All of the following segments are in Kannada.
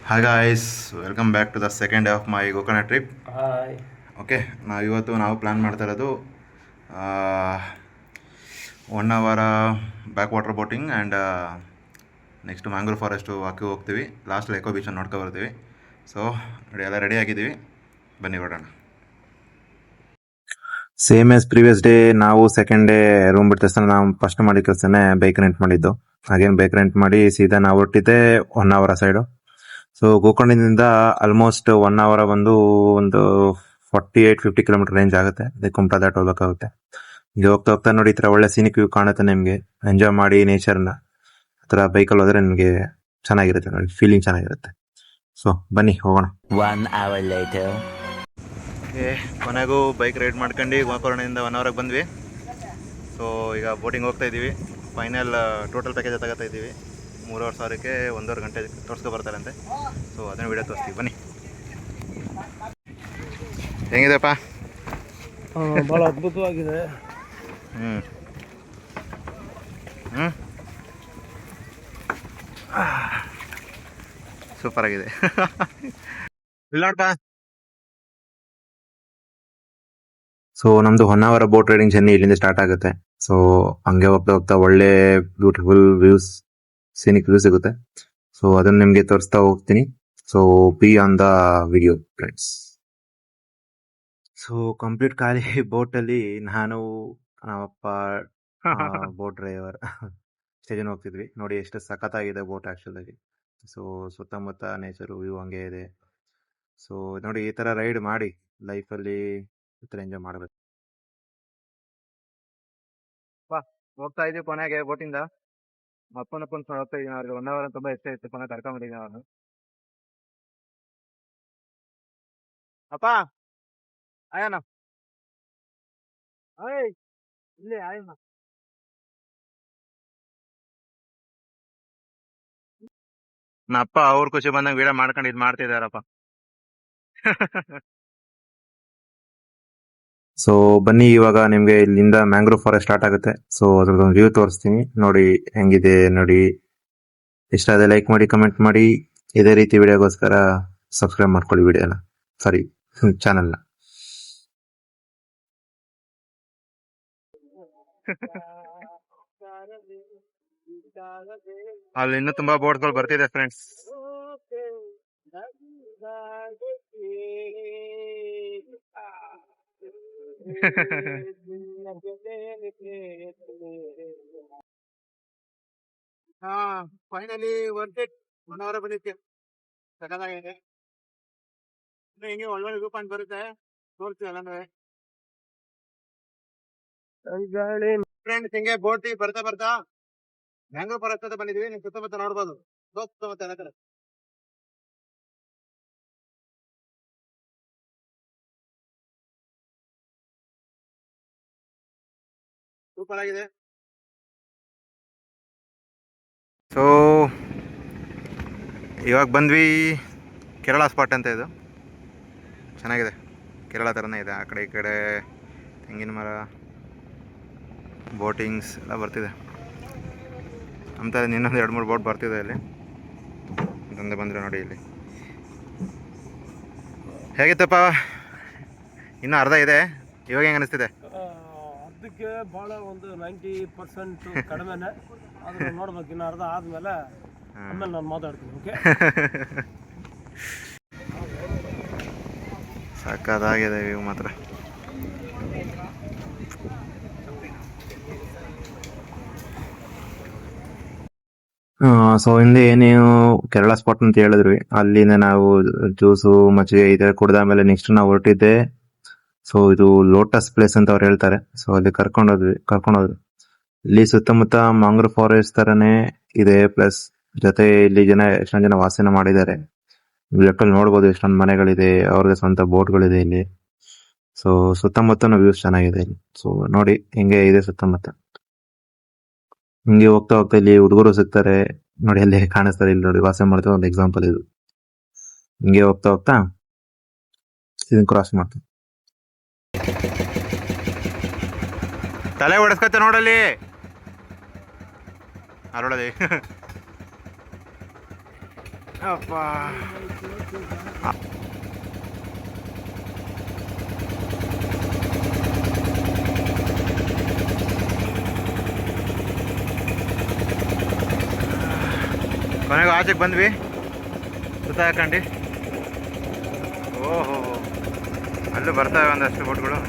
Hi guys, welcome back to the second day of my Gokarna trip. Hi. Okay, ನಾವು ಪ್ಲ್ಯಾನ್ ಮಾಡ್ತಾ ಇರೋದು 1 hour back water boating and next mangrove forest walking ಹೋಗ್ತೀವಿ. ಲಾಸ್ಟಲ್ಲಿ ಎಕೋ ಬೀಚನ್ನು ನೋಡ್ಕೊ ಬರ್ತೀವಿ. ಸೊ ಎಲ್ಲ ರೆಡಿ ಆಗಿದ್ದೀವಿ, ಬನ್ನಿ ಹೊರಡೋಣ. ಸೇಮ್ ಆಸ್ ಪ್ರೀವಿಯಸ್ ಡೇ, ನಾವು ಸೆಕೆಂಡ್ ಡೇ ರೂಮ್ ಬಿಟ್ಟ ತಕ್ಷಣ ನಾವು ಫಸ್ಟ್ ಮಾಡಿದ ಕೆಲಸನೇ ಬೈಕ್ ರೆಂಟ್ ಮಾಡಿದ್ದು. ಹಾಗೇನು ಬೈಕ್ ರೆಂಟ್ ಮಾಡಿ ಸೀದಾ ನಾವು ಹೊರಟಿದ್ದೆ 1 hour ಸೈಡು. ಸೊ ಗೋಕರ್ಣದಿಂದ ಆಲ್ಮೋಸ್ಟ್ 1 hour ಬಂದು ಒಂದು 48-50 ಕಿಲೋಮೀಟರ್ ರೇಂಜ್ ಆಗುತ್ತೆ. ಅದೇ ಕುಮಟಾ ದಾಟ್ ಹೋಗ್ಬೇಕಾಗುತ್ತೆ. ಈಗ ಹೋಗ್ತಾ ಹೋಗ್ತಾ ನೋಡಿ, ಈ ಥರ ಒಳ್ಳೆ ಸೀನಿಕ್ ವ್ಯೂ ಕಾಣುತ್ತೆ. ನಿಮಗೆ ಎಂಜಾಯ್ ಮಾಡಿ ನೇಚರ್ನ ಆ ಥರ ಬೈಕಲ್ಲಿ ಹೋದ್ರೆ ನಿಮಗೆ ಚೆನ್ನಾಗಿರುತ್ತೆ, ನೋಡಿ ಫೀಲಿಂಗ್ ಚೆನ್ನಾಗಿರುತ್ತೆ. ಸೊ ಬನ್ನಿ ಹೋಗೋಣ. 1 hour later. ಕೊನೆಗೂ ಬೈಕ್ ರೈಡ್ ಮಾಡ್ಕೊಂಡು ಗೋಕರ್ಣದಿಂದ 1 hour ಬಂದ್ವಿ. ಸೊ ಈಗ ಬೋಟಿಂಗ್ ಹೋಗ್ತಾ ಇದ್ದೀವಿ. ಫೈನಲ್ ಟೋಟಲ್ ಪ್ಯಾಕೇಜ್ ತಗೋತಾ ಇದ್ದೀವಿ. 3,500ಕ್ಕೆ 1.5 ಗಂಟೆ ತೋರಿಸ್ಕೊ ಬರ್ತಾರಂತೆ. ಸೊ ಅದನ್ನು ವಿಡಿಯೋ ತೋರಿಸ್ತೀವಿ, ಬನ್ನಿ. ಹೆಂಗಿದೆಪ್ಪ? ಭಾಳ ಅದ್ಭುತವಾಗಿದೆ. ಹ್ಞೂ ಸೂಪರ್ ಆಗಿದೆ. ಸೊ ನಮ್ದು 1 hour ಬೋಟ್ ರೈಡಿಂಗ್ ಜರ್ನಿ ಇಲ್ಲಿಂದ ಸ್ಟಾರ್ಟ್ ಆಗುತ್ತೆ. ಸೊ ಹಂಗೆ ಹೋಗ್ತಾ ಹೋಗ್ತಾ ಒಳ್ಳೆ ಬ್ಯೂಟಿಫುಲ್ ವ್ಯೂಸ್, ಸೀನಿಕ್ ವ್ಯೂ ಸಿಗುತ್ತೆ. ಸೊ ಅದನ್ನ ನಿಮ್ಗೆ ತೋರಿಸ್ತಾ ಹೋಗ್ತೀನಿ. So B on the video friends. So complete ಖಾಲಿ ಬೋಟಲ್ಲಿ ನಾನು, ನಮ್ಮಪ್ಪ, ಬೋಟ್ ಡ್ರೈವರ್ ಇಷ್ಟೇ ಜನ ಹೋಗ್ತಿದ್ವಿ. ನೋಡಿ ಎಷ್ಟು ಸಖತ್ತಾಗಿದೆ ಬೋಟ್ ಆ್ಯಕ್ಚುಲಾಗಿ. ಸೊ ಸುತ್ತಮುತ್ತ ನೇಚರು ವ್ಯೂ ಹಂಗೆ ಇದೆ. ಸೊ ನೋಡಿ, ಈ ಥರ ರೈಡ್ ಮಾಡಿ ಲೈಫಲ್ಲಿ ಈ ಥರ ಎಂಜಾಯ್ ಮಾಡಬೇಕು. ಹೋಗ್ತಾ ಇದ್ದೀವಿ ಕೊನೆಗೆ ಬೋಟಿಂದ. ಅಪ್ಪನ ಹೋಗ್ತಾ ಇದ್ದೀನಿ. ಅವ್ರಿಗೆ 1 hour ತುಂಬ ಇಷ್ಟ ಇತ್ತು, ಕೊನೆ ಕರ್ಕೊಂಡ್ಬಿಟ್ಟಿದ್ದೀನಿ ಅವನು. ಅಪ್ಪ ಆಯಣ್ಣ, ಅಯ್ಯ ಇಲ್ಲಿ ಆಯಣ್ಣ. ನಪ್ಪ ಅವ್ರ ಖುಷಿ ಬಂದಂಗೆ ವಿಡಿಯೋ ಮಾಡ್ಕೊಂಡು ಇದು ಮಾಡ್ತಿದಾರಪ್ಪ. ಸೊ ಬನ್ನಿ, ಇವಾಗ ನಿಮ್ಗೆ ಇಲ್ಲಿಂದ ಮ್ಯಾಂಗ್ರೋವ್ ಫಾರೆಸ್ಟ್ ಸ್ಟಾರ್ಟ್ ಆಗುತ್ತೆ. ಸೊ ಅದ್ರದ್ದೊಂದು ವ್ಯೂ ತೋರಿಸ್ತೀನಿ, ನೋಡಿ ಹೆಂಗಿದೆ ನೋಡಿ. ಇಷ್ಟ ಆದ್ರೆ ಲೈಕ್ ಮಾಡಿ, ಕಮೆಂಟ್ ಮಾಡಿ. ಇದೇ ರೀತಿ ವಿಡಿಯೋಗೋಸ್ಕರ ಸಬ್ಸ್ಕ್ರೈಬ್ ಮಾಡ್ಕೊಳ್ಳಿ ವಿಡಿಯೋನ, ಸಾರಿ ಚಾನಲ್ನ. ಅಲ್ಲಿ ಇನ್ನೂ ತುಂಬಾ ಬೋಟ್ಗಳು ಬರ್ತಿದೆ friends. Finally worth it. 1 hour ಬಂದಿತ್ತು, ಸಕತ್ತಾಗಿದೆ. ಇನ್ನು ಹಿಂಗೆ ಒಳ್ಳೊಳ್ಳೆ ವ್ಯೂ ಪಾಯಿಂಟ್ ಬರುತ್ತೆ, ನೋಡ್ತೀವಿ ಅಲ್ಲಂದ್ರೆ. ಫ್ರೆಂಡ್ಸ್, ಹಿಂಗೆ ಬೋಟ್ ಬರ್ತಾ ಬರ್ತಾ ಮ್ಯಾಂಗ್ರೋವ್ ಫಾರೆಸ್ಟ್ ಅಂತ ಬಂದಿದ್ವಿ. ನೀವು ಸುತ್ತಮುತ್ತ ನೋಡ್ಬೋದು, ಸುತ್ತಮುತ್ತ ಎಲ್ಲ ಕಡೆ ಸೂಪರ್ ಆಗಿದೆ. ಸೊ ಇವಾಗ ಬಂದ್ವಿ ಕೇರಳ ಸ್ಪಾಟ್ ಅಂತ. ಇದು ಚೆನ್ನಾಗಿದೆ, ಕೇರಳ ಥರನೇ ಇದೆ. ಆ ಕಡೆ ಈ ಕಡೆ ತೆಂಗಿನ ಮರ, ಬೋಟಿಂಗ್ಸ್ ಎಲ್ಲ ಬರ್ತಿದೆ. ನಮ್ಮ ಥರ ಇನ್ನೊಂದು 2-3 ಬೋಟ್ ಬರ್ತಿದೆ ಇಲ್ಲಿ. ಇದೊಂದೇ ಬಂದರೆ ನೋಡಿ ಇಲ್ಲಿ. ಹೇಗಿತ್ತಪ್ಪ? ಇನ್ನೂ ಅರ್ಧ ಇದೆ. ಇವಾಗ ಹೆಂಗೆ ಅನಿಸ್ತಿದೆ? ಅರ್ಧಕ್ಕೆ ಭಾಳ ಒಂದು 90% ಕಡಿಮೆನೆ. ಆದ್ರೆ ನೋಡ್ಬೇಕು, ಇನ್ನು ಅರ್ಧ ಆದ್ಮೇಲೆ ಆಮೇಲೆ ನಾನು ಮಾತಾಡ್ತೀನಿ. ಓಕೆ, ಸಕ್ಕತ್ತಾಗಿದೆ ವ್ಯೂ ಮಾತ್ರ. ಸೊ ಹಿಂದೆ ಏನೇನು ಕೇರಳ ಸ್ಪಾಟ್ ಅಂತ ಹೇಳಿದ್ವಿ, ಅಲ್ಲಿಂದ ನಾವು ಜ್ಯೂಸು ಮಜ್ಜಿಗೆ ಈ ಥರ ಕುಡ್ದಾದ್ಮೇಲೆ ನೆಕ್ಸ್ಟ್ ನಾವು ಹೊರಟಿದ್ದೆ. ಸೊ ಇದು ಲೋಟಸ್ ಪ್ಲೇಸ್ ಅಂತ ಅವ್ರು ಹೇಳ್ತಾರೆ. ಸೊ ಅಲ್ಲಿ ಕರ್ಕೊಂಡೋದ್ವಿ. ಇಲ್ಲಿ ಸುತ್ತಮುತ್ತ ಮ್ಯಾಂಗ್ರೋವ್ ಫಾರೆಸ್ಟ್ ಥರನೇ ಇದೆ. ಪ್ಲಸ್ ಜೊತೆ ಇಲ್ಲಿ ಎಷ್ಟೊಂದು ಜನ ವಾಸನ ಮಾಡಿದ್ದಾರೆ. ಲೆಕ್ಕಲ್ಲಿ ನೋಡ್ಬೋದು ಎಷ್ಟೊಂದು ಮನೆಗಳಿದೆ, ಅವ್ರಿಗೆ ಸ್ವಂತ ಬೋಟ್ಗಳಿದೆ ಇಲ್ಲಿ. ಸೊ ಸುತ್ತಮುತ್ತನೂ ವ್ಯೂಸ್ ಚೆನ್ನಾಗಿದೆ ಇಲ್ಲಿ. ಸೊ ನೋಡಿ ಹಿಂಗೆ ಇದೆ ಸುತ್ತಮುತ್ತ. ಹಿಂಗೆ ಹೋಗ್ತಾ ಹೋಗ್ತಾ ಇಲ್ಲಿ ಹುಡುಗರು ಸಿಗ್ತಾರೆ ನೋಡಿ, ಅಲ್ಲಿ ಕಾಣಿಸ್ತಾರೆ. ಇಲ್ಲಿ ನೋಡಿ, ವಾಸ ಮಾಡ್ತೀವಿ ಒಂದು ಎಕ್ಸಾಂಪಲ್ ಇದು. ಹಿಂಗೆ ಹೋಗ್ತಾ ಹೋಗ್ತಾ ಇದನ್ನ ಕ್ರಾಸ್ ಮಾಡ್ತೀವಿ. ತಲೆ ಹೊಡೆಸ್ಕತ್ತೆ ನೋಡಲ್ಲಿ, ಅರೊಳದಿ ಅಪ್ಪ ಕೊನೆಗೆ ಆಚೆಗೆ ಬಂದ್ವಿ ಸುತ್ತ ಹಾಕೊಂಡು. ಓಹೋ ಅಲ್ಲೂ ಬರ್ತಾವೆ ಒಂದಷ್ಟು ಬೋಟ್ಗಳು.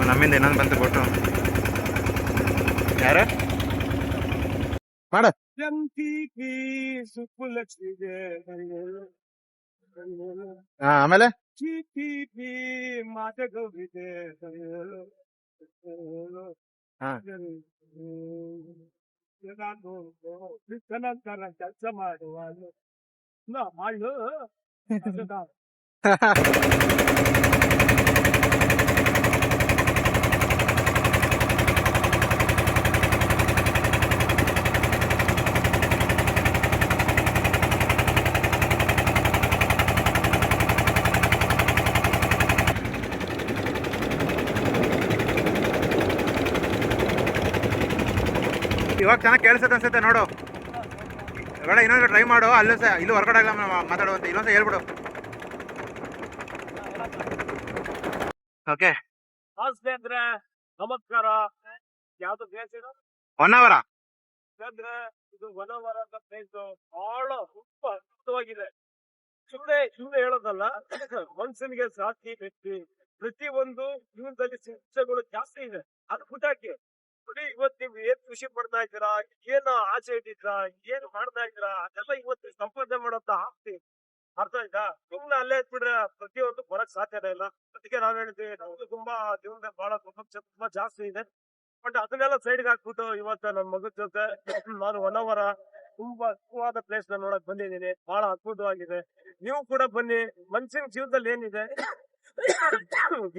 ನಮ್ಮಿಂದ ಇನ್ನೊಂದು ಬಂತು ಬೋಟು. ಯಾರು ಮಾಡ ಆಮೇಲೆ ಹಾ ಕೆಲಸ ಮಾಡುವ ಮಾಡು ಇವಾಗ ಚೆನ್ನಾಗಿ ಕೇಳಿಸುತ್ತೆ ಅನ್ಸುತ್ತೆ ನೋಡು. ಬೇಡ ಇನ್ನೊಂದು ಟ್ರೈ ಮಾಡು. ಅಲ್ಲೂ ಸಹ ಇಲ್ಲೂ ಹೊರಗಡೆ ಆಗಲ್ಲ ಮಾತಾಡುವಂತ. ಇನ್ನೊಂದ್ಸಲ ಹೇಳ್ಬಿಡು. ಓಕೆ ಸ್ನೇಹಿತರೆ ನಮಸ್ಕಾರ. ಯಾವ್ದು ಪ್ಲೇಸ್ ಇದು? ಹೊನ್ನಾವರ. ಸ್ನೇಹಿತರೆ ಇದು ಹೊನ್ನಾವರ ಅಂತ ಪ್ಲೇಸ್ ಬಹಳ ತುಂಬಾ ಅದ್ಭುತವಾಗಿದೆ. ಸುಮ್ಮನೆ ಹೇಳೋದಲ್ಲ, ಮನುಷ್ಯನಿಗೆ ಸಾಕಿ ವ್ಯಕ್ತಿ ಪ್ರತಿಯೊಂದು ಜೀವನದಲ್ಲಿ ಶಿಕ್ಷೆಗಳು ಜಾಸ್ತಿ ಇದೆ. ಅದು ಬಿಟ್ಟಾಕಿ ನೋಡಿ, ಇವತ್ತು ನೀವು ಏನ್ ಖುಷಿ ಪಡ್ತಾ ಇದ್ದೀರಾ, ಏನು ಆಸೆ ಇಟ್ಟಿದ್ದೀರಾ, ಏನ್ ಮಾಡ್ತಾ ಇದ್ದೀರಾ, ಅದೆಲ್ಲ ಇವತ್ತು ಸಂಪಾದನೆ ಮಾಡೋಂತ ಆಸ್ತಿ. ಅರ್ಥ ಆಯ್ತಾ? ಸುಮ್ನೆ ಅಲ್ಲೇ ಇಟ್ಬಿಟ್ರೆ ಪ್ರತಿಯೊಂದು ಬರಕ್ ಸಾಧ್ಯನೇ ಇಲ್ಲ. ಅದಕ್ಕೆ ನಾವ್ ಹೇಳಿದ್ವಿ, ನಮ್ದು ತುಂಬಾ ಜೀವನದಲ್ಲಿ ಬಹಳ ತುಂಬಾ ಜಾಸ್ತಿ ಇದೆ. ಬಟ್ ಅದನ್ನೆಲ್ಲ ಸೈಡ್ಗೆ ಹಾಕ್ಬಿಟ್ಟು ಇವತ್ತು ನನ್ನ ಮಗನ ಜೊತೆ ನಾನು ಹೊನ್ನಾವರ ತುಂಬಾ ಅದ್ಭುತವಾದ ಪ್ಲೇಸ್ ನ ನೋಡಕ್ ಬಂದಿದ್ದೀನಿ. ಬಹಳ ಅದ್ಭುತವಾಗಿದೆ. ನೀವು ಕೂಡ ಬನ್ನಿ. ಮನ್ಸಿನ ಜೀವನದಲ್ಲಿ ಏನಿದೆ,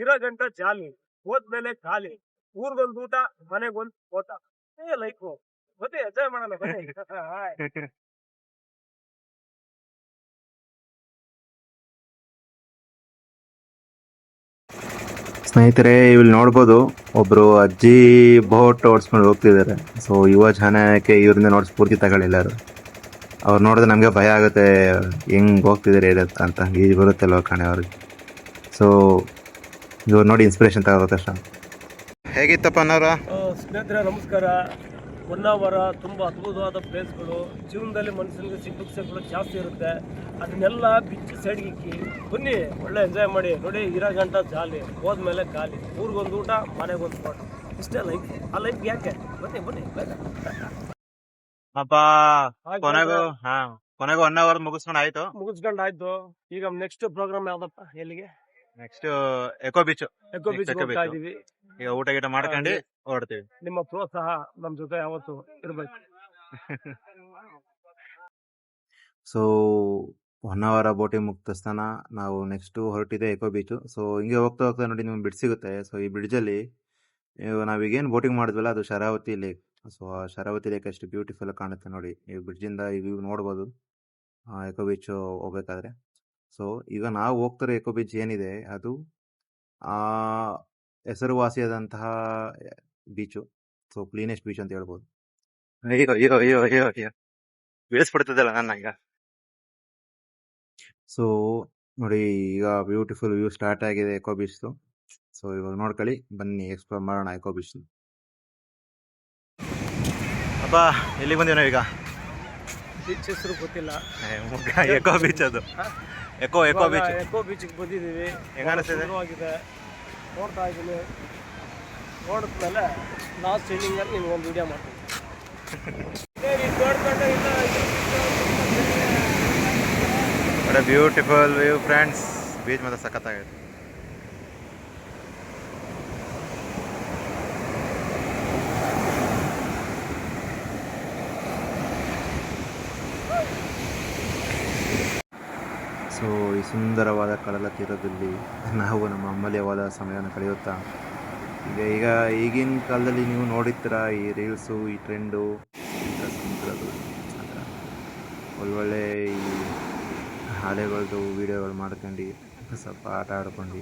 ಇರೋ ಗಂಟ ಜಾಲಿ, ಹೋದ್ಮೇಲೆ ಖಾಲಿ. ಊರ್ಗೊಂದು ಊಟ, ಮನೆಗೊಂದು ಓಟ. ಲೈಫು ಬನ್ನಿ, ಎಂಜಾಯ್ ಮಾಡೋಣ ಬನ್ನಿ. ಸ್ನೇಹಿತರೆ ಇಲ್ಲಿ ನೋಡ್ಬೋದು, ಒಬ್ರು ಅಜ್ಜಿ ಬೋಟ್ ಓಡಿಸ್ಕೊಂಡು ಹೋಗ್ತಿದ್ದಾರೆ. ಸೊ ಯುವ ಜನಕ್ಕೆ ಇವ್ರಿಂದ ನೋಡಿ ಸ್ಫೂರ್ತಿ ತಗೊಳ್ಳಿಲ್ಲರು. ಅವ್ರು ನೋಡಿದ್ರೆ ನಮಗೆ ಭಯ ಆಗುತ್ತೆ, ಹೆಂಗ್ ಹೋಗ್ತಿದ್ದಾರೆ ಅಂತ. ಈಜು ಬರುತ್ತಲ್ವ ಕಣೆ ಅವ್ರಿಗೆ. ಸೊ ಇವ್ರು ನೋಡಿ ಇನ್ಸ್ಪಿರೇಷನ್ ತಗೋಬೇಕಷ್ಟ. ಹೇಗಿತ್ತಪ್ಪ ಅನ್ನೋರ? ಸ್ನೇಹಿತರೆ ನಮಸ್ಕಾರ. ಹೊನ್ನಾವರ ತುಂಬಾ ಅದ್ಭುತವಾದ ಪ್ಲೇಸ್ಗಳು. ಜೀವನದಲ್ಲಿ ಮನುಷ್ಯನಿಗೆ ಶಿಕ್ಷೆಗಳು ಜಾಸ್ತಿ ಇರುತ್ತೆ. ಅದನ್ನೆಲ್ಲ ಬಿಚ್ಚಿ ಸೈಡ್ಗೆ ಇಕ್ಕಿ ಬನ್ನಿ, ಒಳ್ಳೆ ಎಂಜಾಯ್ ಮಾಡಿ. ನೋಡಿ, ಇರೋ ಗಂಟ ಜಾಲಿ, ಹೋದ್ಮೇಲೆ ಖಾಲಿ. ಊರಿಗೊಂದು ಊಟ, ಮನೆಗೊಂದು ಊಟ. ಇಷ್ಟೇ ಲೈಫ್. ಆ ಲೈಫ್ ಯಾಕೆ? ಬನ್ನಿ ಬನ್ನಿ ಬೇಗ. ಅಪ್ಪ ಕೊನೆಗೂ 1 ಅವರ್ ಮುಗಿಸ್ಕೊಂಡು ಆಯ್ತು. ಮುಗಿಸ್ಕೊಂಡು ಆಯ್ತು. ಈಗ ನೆಕ್ಸ್ಟ್ ಪ್ರೋಗ್ರಾಮ್ ಯಾವ್ದಪ್ಪ? ಎಲ್ಲಿಗೆ? Next echo beach. Echo beach ಹೋಗ್ತಾ ಇದೀವಿ. ಈಗ ಊಟ ಗೀಟ ಮಾಡ್ಕೊಂಡು ಹೊರಡ್ತೀವಿ. ನಿಮ್ಮ ಪ್ರೋತ್ಸಾಹ ನಮ್ ಜೊತೆ ಯಾವತ್ತು ಇರ್ಬೇಕು. ಸೊ ಹೊನ್ನಾವರ ಬೋಟಿಂಗ್ ಮುಕ್ತಸ್ಥಾನ ನಾವು ನೆಕ್ಸ್ಟ್ ಹೊರಟಿದೆ ಎಕೋ ಬೀಚ್. ಸೊ ಹಿಂಗೆ ಹೋಗ್ತಾ ಹೋಗ್ತಾ ನೋಡಿ ನಿಮ್ಗೆ ಬ್ರಿಡ್ಜ್ ಸಿಗುತ್ತೆ. ಸೊ ಈ ಬ್ರಿಡ್ಜಲ್ಲಿ ನಾವೀಗೇನು ಬೋಟಿಂಗ್ ಮಾಡಿದ್ವಲ್ಲ, ಅದು ಶರಾವತಿ ಲೇಕ್. ಸೊ ಆ ಶರಾವತಿ ಲೇಕ್ ಎಷ್ಟು ಬ್ಯೂಟಿಫುಲ್ ಕಾಣುತ್ತೆ ನೋಡಿ. ಈ ಬ್ರಿಡ್ಜಿಂದ ಈ ವ್ಯೂ ನೋಡ್ಬೋದು ಎಕೋ ಬೀಚ್ ಹೋಗ್ಬೇಕಾದ್ರೆ. ಸೊ ಈಗ ನಾವು ಹೋಗ್ತಿರೋ ಎಕೋ ಬೀಚ್ ಏನಿದೆ, ಅದು ಆ ಹೆಸರುವಾಸಿಯಾದಂತಹ ಬೀಚು. ಸೊ ಕ್ಲೀನೆಸ್ಟ್ ಬೀಚ್ ಅಂತ ಹೇಳ್ಬೋದು. ಅಯ್ಯೋ ಅಯ್ಯೋ ಅಯ್ಯೋ ಅಯ್ಯೋ ಅಯ್ಯೋ ಬೀಳಿಸ್ಬಿಡ್ತದಲ್ಲ ನನ್ನ ಈಗ. ಸೊ ನೋಡಿ, ಈಗ ಬ್ಯೂಟಿಫುಲ್ ವ್ಯೂ ಸ್ಟಾರ್ಟ್ ಆಗಿದೆ ಎಕೋ ಬೀಚ್ದು. ಸೊ ಇವಾಗ ನೋಡ್ಕೊಳ್ಳಿ, ಬನ್ನಿ ಎಕ್ಸ್ಪ್ಲೋರ್ ಮಾಡೋಣ ಎಕೋ ಬೀಚ್. ಅಪ್ಪ ಎಲ್ಲಿಗೆ ಬಂದೀವಿ ನಾವೀಗ? ಬೀಚ್ ಹೆಸರು ಗೊತ್ತಿಲ್ಲ. ಎಕೋ ಬೀಚ್ ಅದು. Echo beach. ಎಕೋ ಬೀಚ್ಗೆ ಬಂದಿದ್ದೀವಿ. ಹೆಂಗ ಅನಿಸ್ತಿದೆ? ನೋಡ್ತಾ ಇದ್ದೀನಿ. ನೋಡಿದ್ಮೇಲೆ ಲಾಸ್ಟ್ ಎಂಡಿಂಗಲ್ಲಿ ನಿಮ್ಗೆ ಒಂದು ವಿಡಿಯೋ ಮಾಡ್ತೀನಿ. Beautiful view friends. ಬೀಚ್ ಮಾತ್ರ ಸಖತ್ತಾಗಿದೆ. ಸೊ ಈ ಸುಂದರವಾದ ಕಡಲ ತೀರದಲ್ಲಿ ನಾವು ನಮ್ಮ ಅಮೂಲ್ಯವಾದ ಸಮಯವನ್ನು ಕಳೆಯುತ್ತಾ ಈಗ ಈಗಿನ ಕಾಲದಲ್ಲಿ ನೀವು ನೋಡಿರ್ತೀರ, ಈ ರೀಲ್ಸು, ಈ ಟ್ರೆಂಡು, ಸಮುದ್ರದ್ದು ಒಳ್ಳೊಳ್ಳೆ ಈ ಹಾಳೆಗಳದ್ದು ವೀಡಿಯೋಗಳು ಮಾಡ್ಕೊಂಡು ಸ್ವಲ್ಪ ಆಟ ಆಡ್ಕೊಂಡು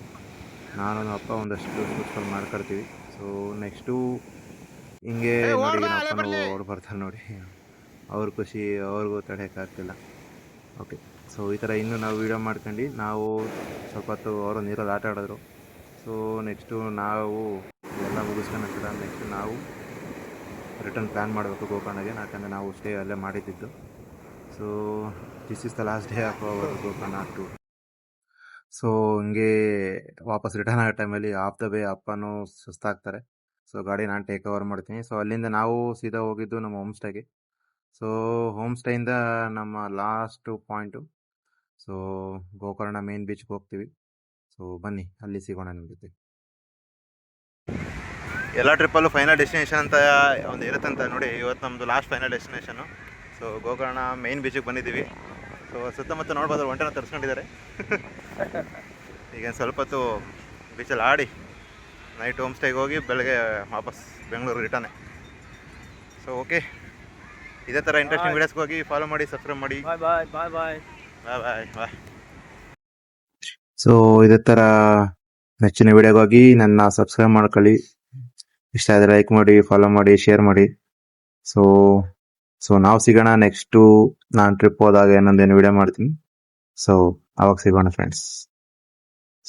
ನಾನು ನಮ್ಮ ಅಪ್ಪ ಒಂದಷ್ಟು ಸೂಪರ್ ಮಾಡ್ಕೊಳ್ತೀವಿ. ಸೊ ನೆಕ್ಸ್ಟು ಹಿಂಗೆ ನೋಡಿ ನಮ್ಮ ಅಪ್ಪನೂ ಓಡ್ ಬರ್ತಾರೆ ನೋಡಿ. ಅವ್ರ ಖುಷಿ ಅವ್ರಿಗೂ ತಡೆಯೋಕ್ಕಾಗ್ತಿಲ್ಲ. ಓಕೆ, ಸೊ ಈ ಥರ ಇನ್ನೂ ನಾವು ವೀಡಿಯೋ ಮಾಡ್ಕೊಂಡು ನಾವು ಸ್ವಲ್ಪ ಹೊತ್ತು ಅವರು ನೀರಲ್ಲಿ ಆಟ ಆಡಿದ್ರು. ಸೊ ನೆಕ್ಸ್ಟು ನಾವು ಎಲ್ಲ ಮುಗಿಸ್ಕೊಂಡು ನೆಕ್ಸ್ಟ್ ನಾವು ರಿಟರ್ನ್ ಪ್ಲ್ಯಾನ್ ಮಾಡಬೇಕು ಗೋಕರ್ಣಗೆ, ಯಾಕಂದರೆ ನಾವು ಸ್ಟೇ ಅಲ್ಲೇ ಮಾಡಿದ್ದು. So this is the last day of our Gokarna tour. So ಹಿಂಗೆ ವಾಪಸ್ ರಿಟರ್ನ್ ಆಗೋ ಟೈಮಲ್ಲಿ ಆಫ್ ದ ವೇ ಅಪ್ಪನೂ ಸುಸ್ತಾಗ್ತಾರೆ. ಸೊ ಗಾಡಿ ನಾನು ಟೇಕ್ ಓವರ್ ಮಾಡ್ತೀನಿ. ಸೊ ಅಲ್ಲಿಂದ ನಾವು ಸೀದಾ ಹೋಗಿದ್ದು ನಮ್ಮ ಹೋಮ್ ಸ್ಟೇಗೆ. ಸೊ ಹೋಮ್ ಸ್ಟೇಯಿಂದ ನಮ್ಮ last point so Gokarna main ಬೀಚ್ಗೆ ಹೋಗ್ತೀವಿ. ಸೊ ಬನ್ನಿ ಅಲ್ಲಿ ಸಿಗೋಣ ನಿಮ್ಮ ಜೊತೆ. ಎಲ್ಲ ಟ್ರಿಪ್ಪಲ್ಲೂ ಫೈನಲ್ ಡೆಸ್ಟಿನೇಷನ್ ಅಂತ ಒಂದು ಇರುತ್ತಂತ ನೋಡಿ. ಇವತ್ತು ನಮ್ಮದು last final destination. So Gokarna main ಬೀಚಿಗೆ ಬಂದಿದ್ದೀವಿ. ಸೊ ಸುತ್ತಮುತ್ತ ನೋಡ್ಬೋದು, ಒಂಟೆನ ತರಿಸ್ಕೊಂಡಿದ್ದಾರೆ. ಈಗ ಸ್ವಲ್ಪ ಹೊತ್ತು ಬೀಚಲ್ಲಿ ಆಡಿ ನೈಟ್ ಹೋಮ್ ಸ್ಟೇಗೆ ಹೋಗಿ ಬೆಳಗ್ಗೆ ವಾಪಸ್ ಬೆಂಗಳೂರು ರಿಟರ್ನೆ. ಸೊ ಓಕೆ, ಇದೇ ಥರ ಇಂಟ್ರೆಸ್ಟಿಂಗ್ ವೀಡಿಯೋಸ್ಗೆ ಹೋಗಿ ಫಾಲೋ ಮಾಡಿ, ಸಬ್ಸ್ಕ್ರೈಬ್ ಮಾಡಿ. ಬಾಯ್ ಬಾಯ್ ಬಾಯ್ ಬಾಯ್ ಬಾಯ್ ಬಾಯ್ ಬಾಯ್. ಸೊ ಇದೇ ಥರ ನೆಚ್ಚಿನ ವೀಡಿಯೋಗಾಗಿ ನನ್ನ ಸಬ್ಸ್ಕ್ರೈಬ್ ಮಾಡ್ಕೊಳ್ಳಿ. ಇಷ್ಟ ಆದರೆ ಲೈಕ್ ಮಾಡಿ, ಫಾಲೋ ಮಾಡಿ, ಶೇರ್ ಮಾಡಿ. ಸೊ ನಾವು ಸಿಗೋಣ ನೆಕ್ಸ್ಟು ನಾನು ಟ್ರಿಪ್ ಹೋದಾಗ ಏನೊಂದೇನು ವೀಡಿಯೋ ಮಾಡ್ತೀನಿ. ಸೊ ಅವಾಗ ಸಿಗೋಣ friends.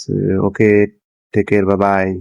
So okay, take care, ಬಾಯ್.